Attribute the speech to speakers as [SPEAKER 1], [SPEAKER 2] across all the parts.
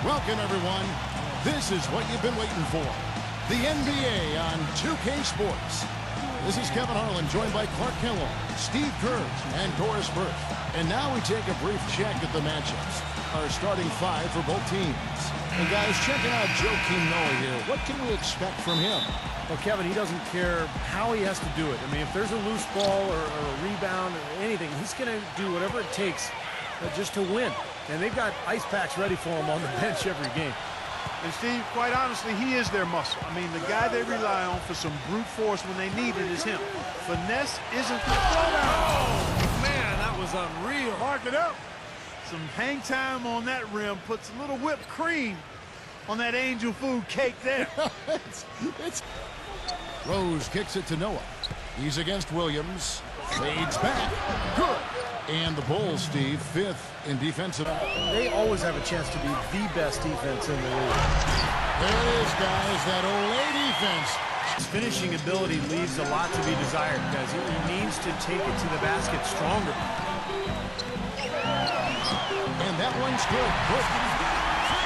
[SPEAKER 1] Welcome, everyone. This is what you've been waiting for. The NBA on 2K Sports. This is Kevin Harlan, joined by Clark Kellogg, Steve Kerr, and Doris Burke. And now we take a brief check at the matchups. Our starting five for both teams. And guys, checking out Joakim Noah here. What can we expect from him?
[SPEAKER 2] Well, Kevin, he doesn't care how he has to do it. I mean, if there's a loose ball or a rebound or anything, he's going to do whatever it takes just to win. And they've got ice packs ready for him on the bench every game.
[SPEAKER 3] And Steve, quite honestly, he is their muscle. I mean, the guy they rely on for some brute force when they need it is him. Finesse isn't the throwdown.
[SPEAKER 2] Oh, man, that was unreal.
[SPEAKER 3] Mark it up. Some hang time on that rim puts a little whipped cream on that angel food cake there.
[SPEAKER 1] it's Rose kicks it to Noah. He's against Williams. Fades back. Good. And the Bulls, Steve, fifth in defensive.
[SPEAKER 2] They always have a chance to be the best defense in the league.
[SPEAKER 1] There it is, guys, that Olay defense.
[SPEAKER 2] His finishing ability leaves a lot to be desired, guys. He needs to take it to the basket stronger.
[SPEAKER 1] And that one's good.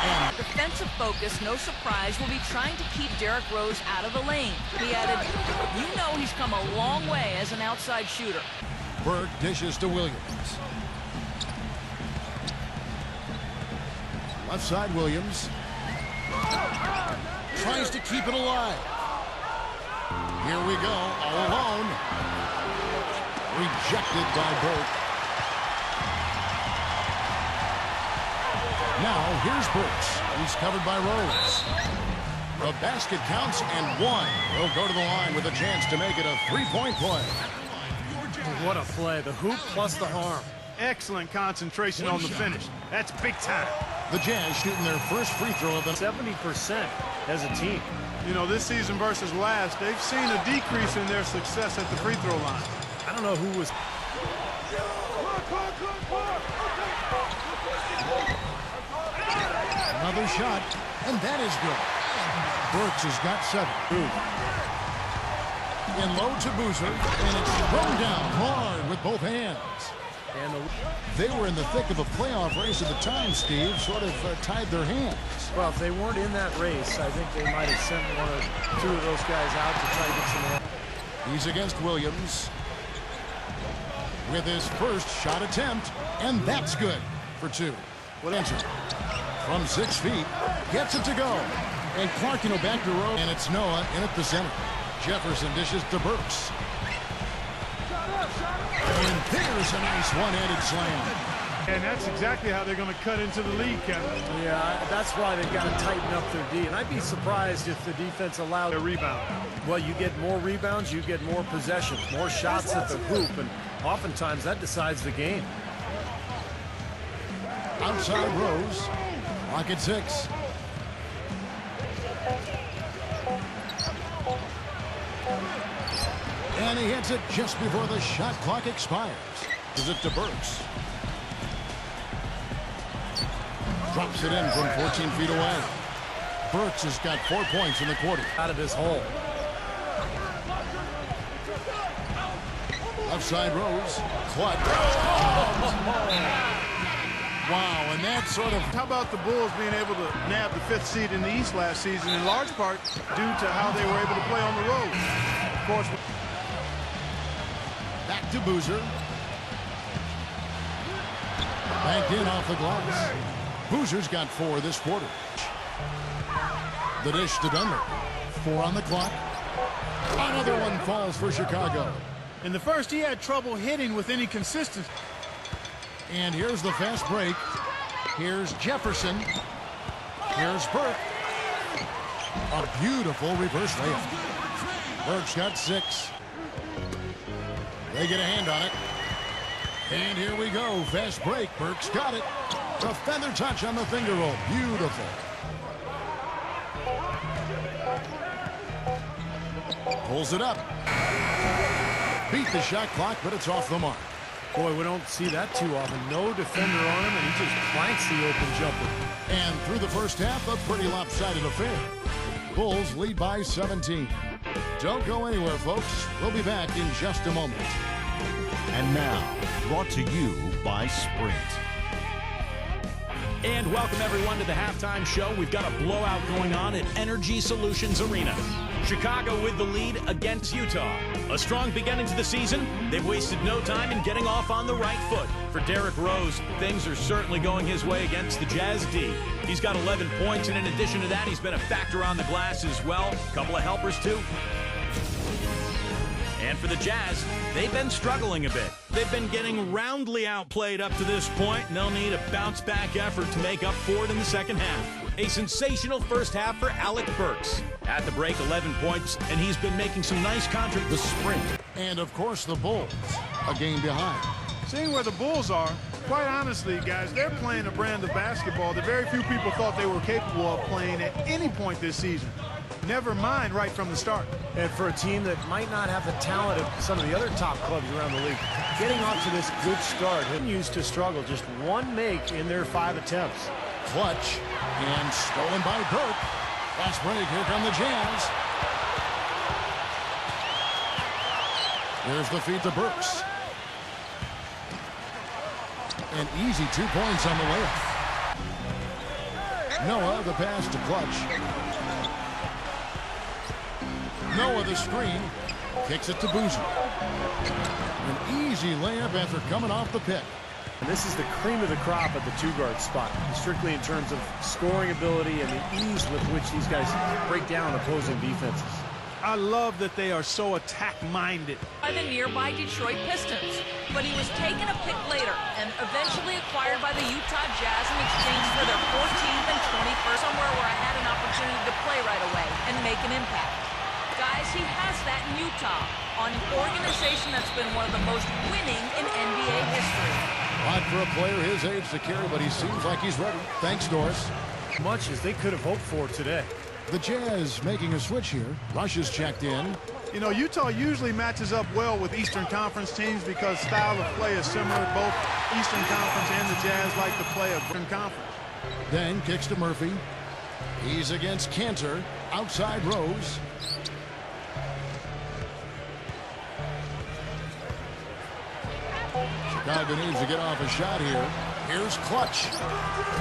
[SPEAKER 1] And
[SPEAKER 4] defensive focus, no surprise, will be trying to keep Derrick Rose out of the lane. He added, you know he's come a long way as an outside shooter.
[SPEAKER 1] Burke dishes to Williams. Left side, Williams. Tries to keep it alive. Here we go, all alone. Rejected by Burke. Now, here's Burks. He's covered by Rose. The basket counts, and one. He'll go to the line with a chance to make it a three-point play.
[SPEAKER 2] What a play. The hoop plus the harm.
[SPEAKER 3] Excellent concentration on the finish. That's big time.
[SPEAKER 1] The Jazz shooting their first free throw of the
[SPEAKER 2] 70% as a team.
[SPEAKER 3] You know, this season versus last, they've seen a decrease in their success at the free throw line.
[SPEAKER 2] I don't know who was...
[SPEAKER 1] Another shot, and that is good. Burks has got 7. In low to Boozer, and it's thrown down hard with both hands.
[SPEAKER 2] And
[SPEAKER 1] they were in the thick of a playoff race at the time, Steve, sort of tied their hands.
[SPEAKER 2] well, if they weren't in that race, I think they might have sent one or two of those guys out to try to get some more.
[SPEAKER 1] He's against Williams with his first shot attempt, and that's good for 2. What answer? From 6 feet, gets it to go. And Clark, back to Rose, and it's Noah in at the center. Jefferson dishes to Burks. And there's a nice one-handed slam.
[SPEAKER 3] And that's exactly how they're going to cut into the lead, Kevin.
[SPEAKER 2] Yeah, that's why they've got to tighten up their D. And I'd be surprised if the defense allowed
[SPEAKER 3] a rebound.
[SPEAKER 2] Well, you get more rebounds, you get more possessions, more shots at the hoop, and oftentimes that decides the game.
[SPEAKER 1] Outside Rose. Clock at 6. And he hits it just before the shot clock expires. Gives it to Burks. Drops it in from 14 feet away. Burks has got 4 points in the quarter.
[SPEAKER 2] Out of his hole.
[SPEAKER 1] Left side Rose. Clutch. Wow, and that sort of...
[SPEAKER 3] How about the Bulls being able to nab the 5th seed in the East last season, in large part due to how they were able to play on the road? Of course...
[SPEAKER 1] Back to Boozer. Banked in off the glass. Boozer's got 4 this quarter. The dish to Dunlap. 4 on the clock. Another one falls for Chicago.
[SPEAKER 3] In the first, he had trouble hitting with any consistency.
[SPEAKER 1] And here's the fast break. Here's Jefferson. Here's Burke. A beautiful reverse layup. Burke's got 6. They get a hand on it. And here we go. Fast break. Burke's got it. A feather touch on the finger roll. Beautiful. Pulls it up. Beat the shot clock, but it's off the mark.
[SPEAKER 2] Boy, we don't see that too often. No defender on him, and he just planks the open jumper.
[SPEAKER 1] And through the first half, a pretty lopsided affair. Bulls lead by 17. Don't go anywhere, folks. We'll be back in just a moment.
[SPEAKER 5] And now, brought to you by Sprint. And welcome everyone to the halftime show. We've got a blowout going on at Energy Solutions Arena. Chicago with the lead against Utah. A strong beginning to the season. They've wasted no time in getting off on the right foot. For Derrick Rose, things are certainly going his way against the Jazz D. He's got 11 points, and in addition to that, he's been a factor on the glass as well. A couple of helpers too. And for the Jazz, they've been struggling a bit. They've been getting roundly outplayed up to this point, and they'll need a bounce-back effort to make up for it in the second half. A sensational first half for Alec Burks. At the break, 11 points, and he's been making some nice the sprint.
[SPEAKER 1] And, of course, the Bulls, a game behind.
[SPEAKER 3] Seeing where the Bulls are, quite honestly, guys, they're playing a brand of basketball that very few people thought they were capable of playing at any point this season. Never mind right from the start.
[SPEAKER 2] And for a team that might not have the talent of some of the other top clubs around the league, getting off to this good start continues to struggle. Just one make in their 5 attempts.
[SPEAKER 1] Clutch, and stolen by Burke. Fast break, here come the Jazz. Here's the feed to Burks. An easy 2 points on the layup. Noah, the pass to Clutch. Noah, the screen, kicks it to Boozer. An easy layup after coming off the pick.
[SPEAKER 2] And this is the cream of the crop at the 2-guard spot, strictly in terms of scoring ability and the ease with which these guys break down opposing defenses.
[SPEAKER 3] I love that they are so attack-minded.
[SPEAKER 4] By the nearby Detroit Pistons, but he was taken a pick later and eventually acquired by the Utah Jazz in exchange for their 14th and 21st, somewhere where I had an opportunity to play right away and make an impact. Guys, he has that in Utah, on an organization that's been one of the most winning in NBA history.
[SPEAKER 1] Odd for a player his age to carry, but he seems like he's ready. Thanks, Doris.
[SPEAKER 2] Much as they could have hoped for today.
[SPEAKER 1] The Jazz making a switch here. Rush is checked in.
[SPEAKER 3] You know, Utah usually matches up well with Eastern Conference teams because style of play is similar. Both Eastern Conference and the Jazz like to play a Eastern Conference.
[SPEAKER 1] Then kicks to Murphy. He's against Cantor. Outside Rose. Chicago needs to get off a shot here. Here's Clutch.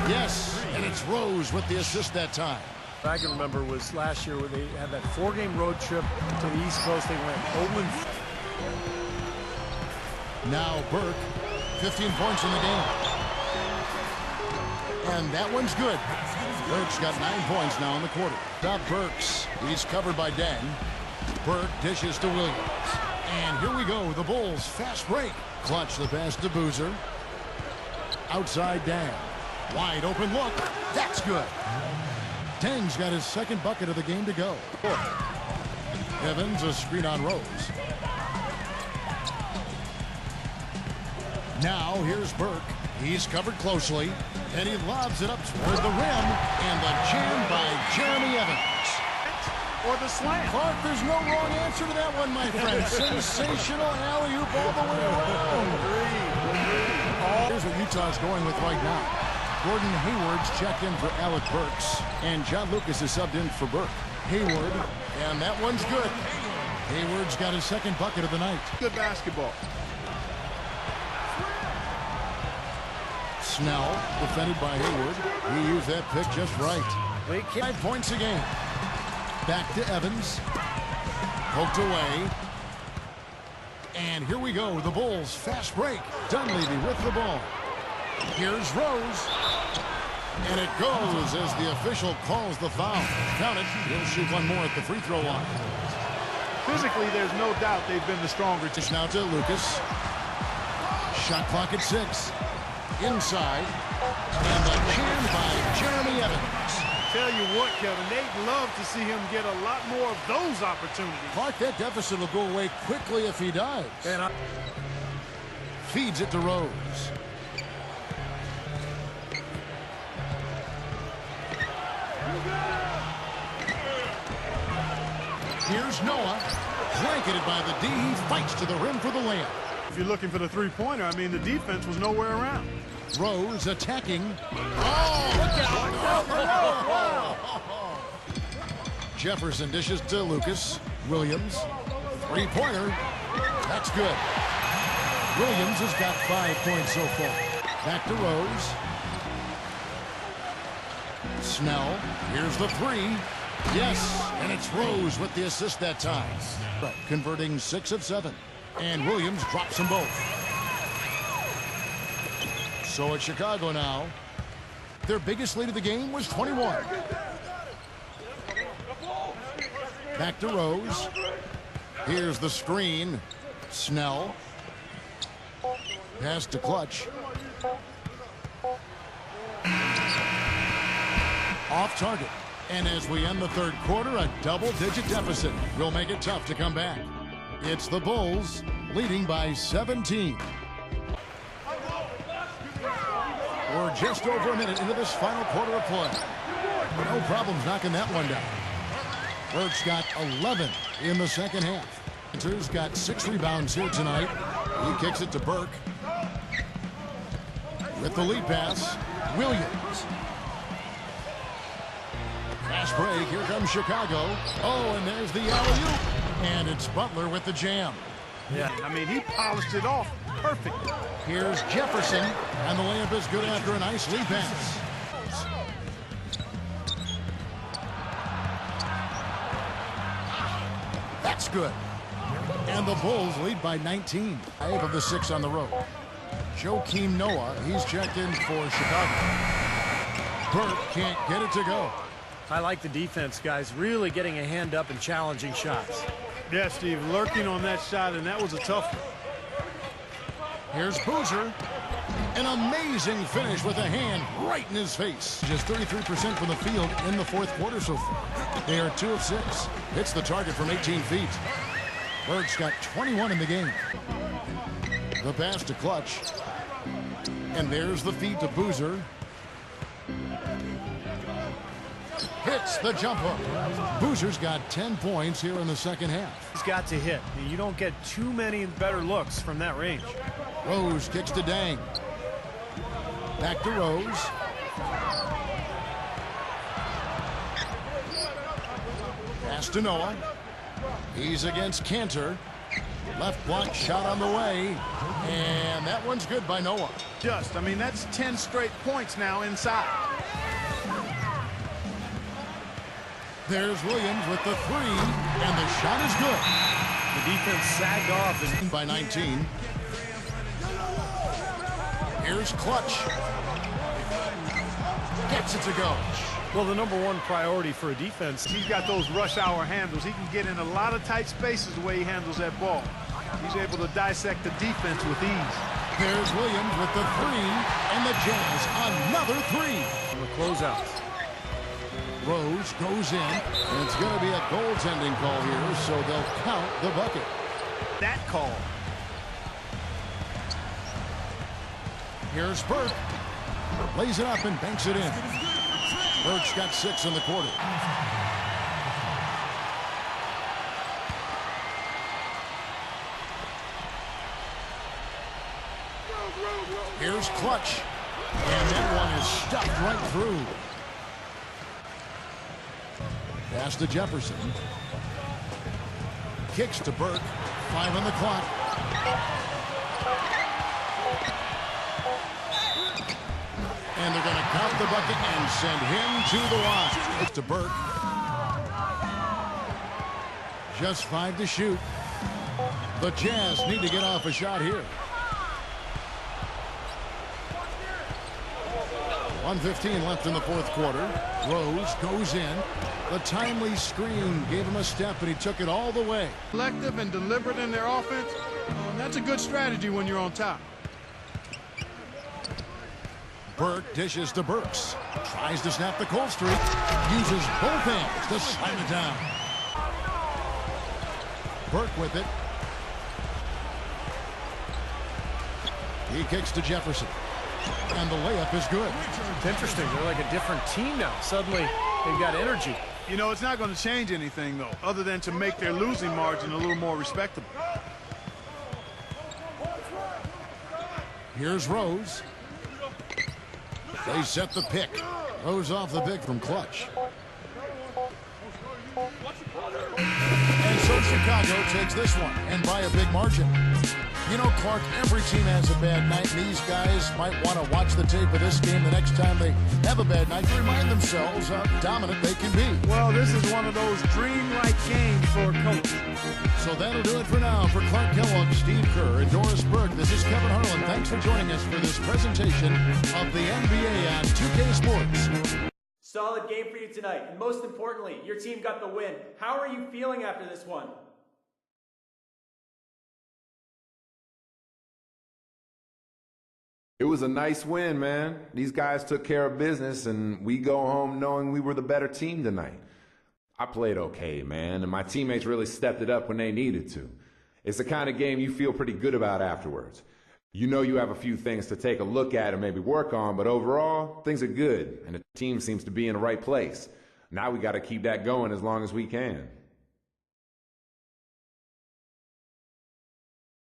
[SPEAKER 1] Yes, and it's Rose with the assist that time.
[SPEAKER 2] I can remember was last year where they had that 4-game road trip to the East Coast. They went 0-4.
[SPEAKER 1] Now Burke, 15 points in the game. And that one's good. Burke's got 9 points now in the quarter. Top Burks. He's covered by Dan. Burke dishes to Williams. And here we go. The Bulls fast break. Clutch the pass to Boozer. Outside Dan. Wide open look. That's good. Tang's got his second bucket of the game to go. Evans a screen on Rose. Now here's Burke. He's covered closely. And he lobs it up toward the rim. And the jam by Jeremy Evans.
[SPEAKER 3] Or the slam.
[SPEAKER 1] Clark, there's no wrong answer to that one, my friend. Sensational alley-oop all the way around. Here's what Utah's going with right now. Gordon Hayward's checked in for Alec Burks. And John Lucas is subbed in for Burke. Hayward, and that one's good. Hayward's got his second bucket of the night.
[SPEAKER 3] Good basketball.
[SPEAKER 1] Snell, defended by Hayward. He used that pick just right. 5 points a game. Back to Evans. Poked away. And here we go. The Bulls fast break. Dunleavy with the ball. Here's Rose. And it goes as the official calls the foul. Count it. He'll shoot one more at the free throw line.
[SPEAKER 3] Physically, there's no doubt they've been the stronger team.
[SPEAKER 1] Now to Lucas. Shot clock at 6. Inside. And the jam by Jeremy Evans.
[SPEAKER 3] Tell you what, Kevin, they'd love to see him get a lot more of those opportunities.
[SPEAKER 1] Clark, that deficit will go away quickly if he does. And feeds it to Rose. Here's Noah. Blanketed by the D. He fights to the rim for the layup.
[SPEAKER 3] If you're looking for the three-pointer, I mean, the defense was nowhere around.
[SPEAKER 1] Rose attacking. Oh, look out. Jefferson dishes to Lucas. Williams. Three-pointer. That's good. Williams has got 5 points so far. Back to Rose. Snell, here's the three. Yes, and it's Rose with the assist that time. Converting 6 of 7. And Williams drops them both. So it's Chicago now. Their biggest lead of the game was 21. Back to Rose. Here's the screen. Snell. Pass to Clutch. Off target. And as we end the third quarter, a double-digit deficit will make it tough to come back. It's the Bulls leading by 17. We're just over a minute into this final quarter of play. No problems knocking that one down. Burke's got 11 in the second half. Panthers got 6 rebounds here tonight. He kicks it to Burke. With the lead pass, Williams. Fast break, here comes Chicago. Oh, and there's the alley-oop. And it's Butler with the jam.
[SPEAKER 3] Yeah, I mean, he polished it off perfectly.
[SPEAKER 1] Here's Jefferson, and the layup is good after a nice lead pass. That's good. And the Bulls lead by 19. 5 of the 6 on the road. Joakim Noah, he's checked in for Chicago. Burke can't get it to go.
[SPEAKER 2] I like the defense, guys. Really getting a hand up and challenging shots.
[SPEAKER 3] Yeah, Steve, lurking on that shot, and that was a tough one.
[SPEAKER 1] Here's Boozer. An amazing finish with a hand right in his face. Just 33% from the field in the fourth quarter so far. They are 2 of 6. Hits the target from 18 feet. Burke's got 21 in the game. The pass to Clutch. And there's the feed to Boozer. Hits the jump hook. Boozer's got 10 points here in the second half.
[SPEAKER 2] He's got to hit. You don't get too many better looks from that range.
[SPEAKER 1] Rose kicks to Dang. Back to Rose. Pass to Noah. He's against Cantor. Left block shot on the way. And that one's good by Noah.
[SPEAKER 3] I mean, that's 10 straight points now inside.
[SPEAKER 1] There's Williams with the three, and the shot is good.
[SPEAKER 2] The defense sagged off
[SPEAKER 1] by 19. Here's Clutch. Gets it to go.
[SPEAKER 2] Well, the #1 priority for a defense.
[SPEAKER 3] He's got those rush hour handles. He can get in a lot of tight spaces the way he handles that ball. He's able to dissect the defense with ease.
[SPEAKER 1] There's Williams with the three, and the Jazz another three.
[SPEAKER 2] On the closeouts.
[SPEAKER 1] Rose goes in, and it's going to be a goaltending call here, so they'll count the bucket.
[SPEAKER 3] That call.
[SPEAKER 1] Here's Burke. Lays it up and banks it in. Burke's got 6 in the quarter. Here's Clutch. And that one is stuffed right through. Pass to Jefferson. Kicks to Burke. 5 on the clock. And they're going to count the bucket and send him to the line. It's to Burke. Just 5 to shoot. The Jazz need to get off a shot here. 1:15 left in the fourth quarter. Rose goes in. The timely screen gave him a step, and he took it all the way.
[SPEAKER 3] Collective and deliberate in their offense. That's a good strategy when you're on top.
[SPEAKER 1] Burke dishes to Burks. Tries to snap the cold streak. Uses both hands to slam it down. Burke with it. He kicks to Jefferson. And the layup is good.
[SPEAKER 2] It's interesting. They're like a different team now. Suddenly, they've got energy.
[SPEAKER 3] You know, it's not going to change anything, though, other than to make their losing margin a little more respectable.
[SPEAKER 1] Here's Rose. They set the pick. Rose off the pick from Clutch. And so Chicago takes this one, and by a big margin. You know, Clark, every team has a bad night, and these guys might want to watch the tape of this game the next time they have a bad night to remind themselves how dominant they can be.
[SPEAKER 3] Well, this is one of those dreamlike games for a coach.
[SPEAKER 1] So that'll do it for now. For Clark Kellogg, Steve Kerr, and Doris Burke, this is Kevin Harlan. Thanks for joining us for this presentation of the NBA on 2K Sports.
[SPEAKER 6] Solid game for you tonight, and most importantly, your team got the win. How are you feeling after this one?
[SPEAKER 7] It was a nice win, man. These guys took care of business, and we go home knowing we were the better team tonight. I played okay, man, and my teammates really stepped it up when they needed to. It's the kind of game you feel pretty good about afterwards. You know you have a few things to take a look at and maybe work on, but overall, things are good, and the team seems to be in the right place. Now we got to keep that going as long as we can.